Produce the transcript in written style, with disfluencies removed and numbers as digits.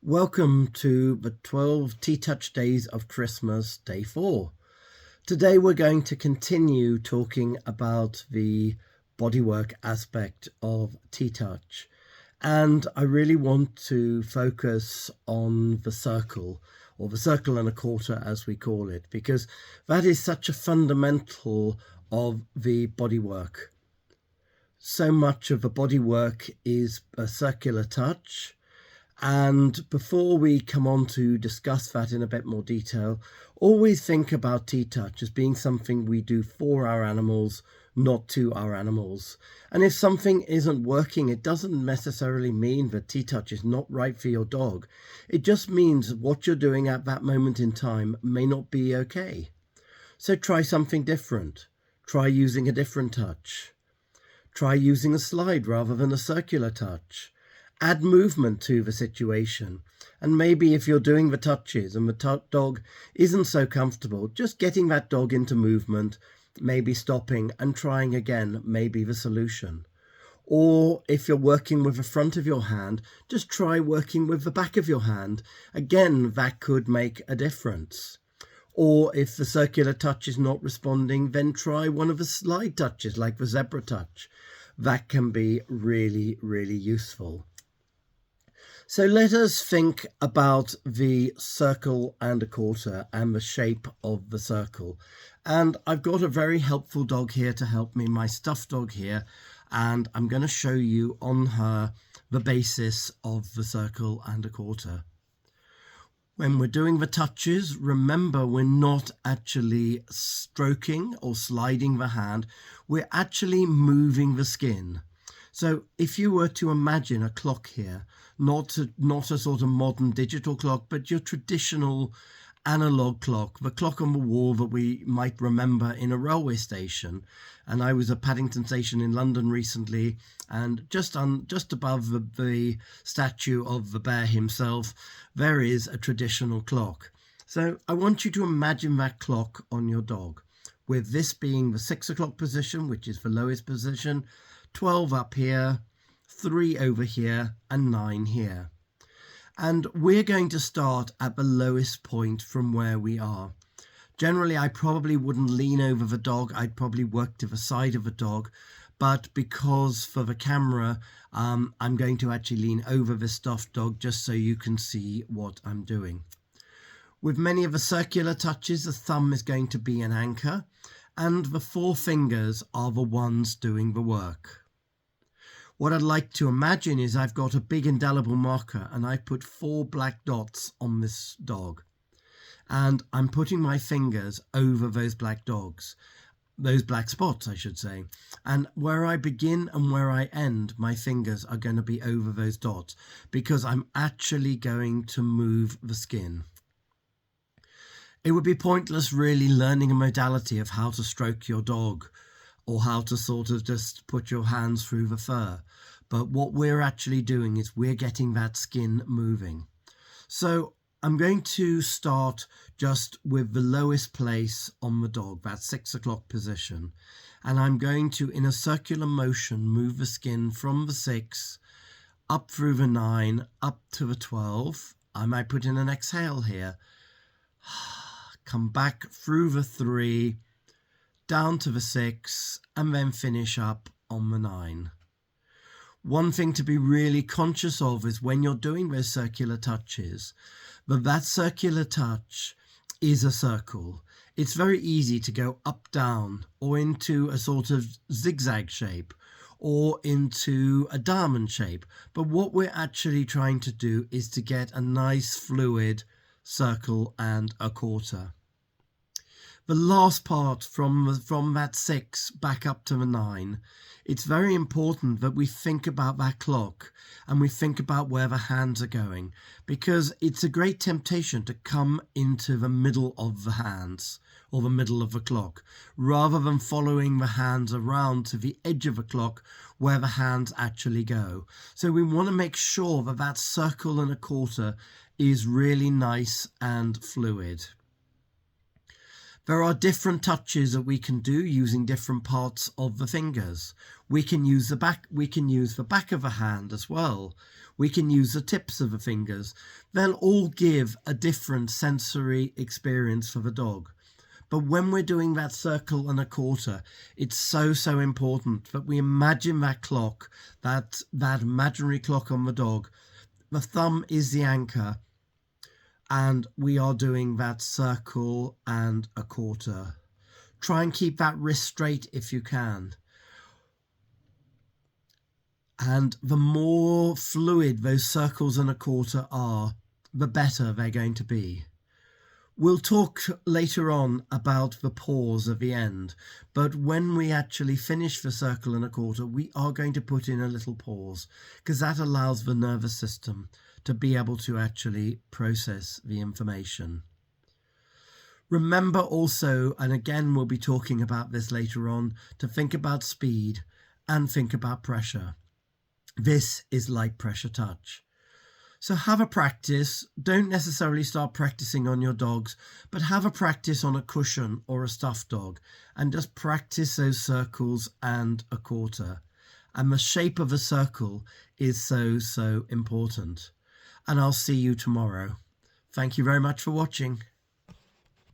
Welcome to the 12 TTouch days of Christmas, day 4. Today we're going to continue talking about the bodywork aspect of TTouch. And I really want to focus on the circle, or the circle and a quarter as we call it, because that is such a fundamental of the bodywork. So much of the bodywork is a circular touch. And before we come on to discuss that in a bit more detail, always think about TTouch as being something we do for our animals, not to our animals. And if something isn't working, it doesn't necessarily mean that TTouch is not right for your dog. It just means what you're doing at that moment in time may not be okay. So try something different. Try using a different touch. Try using a slide rather than a circular touch. Add movement to the situation. And maybe if you're doing the touches and the dog isn't so comfortable, just getting that dog into movement, maybe stopping and trying again may be the solution. Or if you're working with the front of your hand, just try working with the back of your hand. Again, that could make a difference. Or if the circular touch is not responding, then try one of the slide touches like the zebra touch. That can be really, really useful. So let us think about the circle and a quarter and the shape of the circle. And I've got a very helpful dog here to help me, my stuffed dog here, and I'm going to show you on her the basis of the circle and a quarter. When we're doing the touches, remember we're not actually stroking or sliding the hand, we're actually moving the skin. So if you were to imagine a clock here, not a sort of modern digital clock, but your traditional analog clock, the clock on the wall that we might remember in a railway station. And I was at Paddington Station in London recently, and just above the statue of the bear himself, there is a traditional clock. So I want you to imagine that clock on your dog, with this being the 6 o'clock position, which is the lowest position, 12 up here, 3 over here, and 9 here. And we're going to start at the lowest point from where we are. Generally, I probably wouldn't lean over the dog. I'd probably work to the side of the dog. But because for the camera, I'm going to actually lean over the stuffed dog just so you can see what I'm doing. With many of the circular touches, the thumb is going to be an anchor, and the 4 fingers are the ones doing the work. What I'd like to imagine is I've got a big indelible marker and I put 4 black dots on this dog. And I'm putting my fingers over those black spots, I should say. And where I begin and where I end, my fingers are going to be over those dots because I'm actually going to move the skin. It would be pointless really learning a modality of how to stroke your dog or how to sort of just put your hands through the fur. But what we're actually doing is we're getting that skin moving. So I'm going to start just with the lowest place on the dog, that 6 o'clock position. And I'm going to, in a circular motion, move the skin from the 6 up through the 9, up to the 12. I might put in an exhale here. Come back through the 3, down to the 6, and then finish up on the 9. One thing to be really conscious of is when you're doing those circular touches, that circular touch is a circle. It's very easy to go up, down, or into a sort of zigzag shape, or into a diamond shape. But what we're actually trying to do is to get a nice fluid circle and a quarter. The last part from that 6 back up to the 9, it's very important that we think about that clock and we think about where the hands are going, because it's a great temptation to come into the middle of the hands or the middle of the clock rather than following the hands around to the edge of the clock where the hands actually go. So we want to make sure that that circle and a quarter is really nice and fluid. There are different touches that we can do using different parts of the fingers. We can use the back of the hand as well. We can use the tips of the fingers. They'll all give a different sensory experience for the dog. But when we're doing that circle and a quarter, it's so important that we imagine that clock, that imaginary clock on the dog. The thumb is the anchor, and we are doing that circle and a quarter. Try and keep that wrist straight if you can. And the more fluid those circles and a quarter are, the better they're going to be. We'll talk later on about the pause at the end, but when we actually finish the circle and a quarter, we are going to put in a little pause, because that allows the nervous system to be able to actually process the information. Remember also, and again we'll be talking about this later on, to think about speed and think about pressure. This is light pressure touch. So have a practice. Don't necessarily start practicing on your dogs, but have a practice on a cushion or a stuffed dog, and just practice those circles and a quarter. And the shape of a circle is so important. And I'll see you tomorrow. Thank you very much for watching.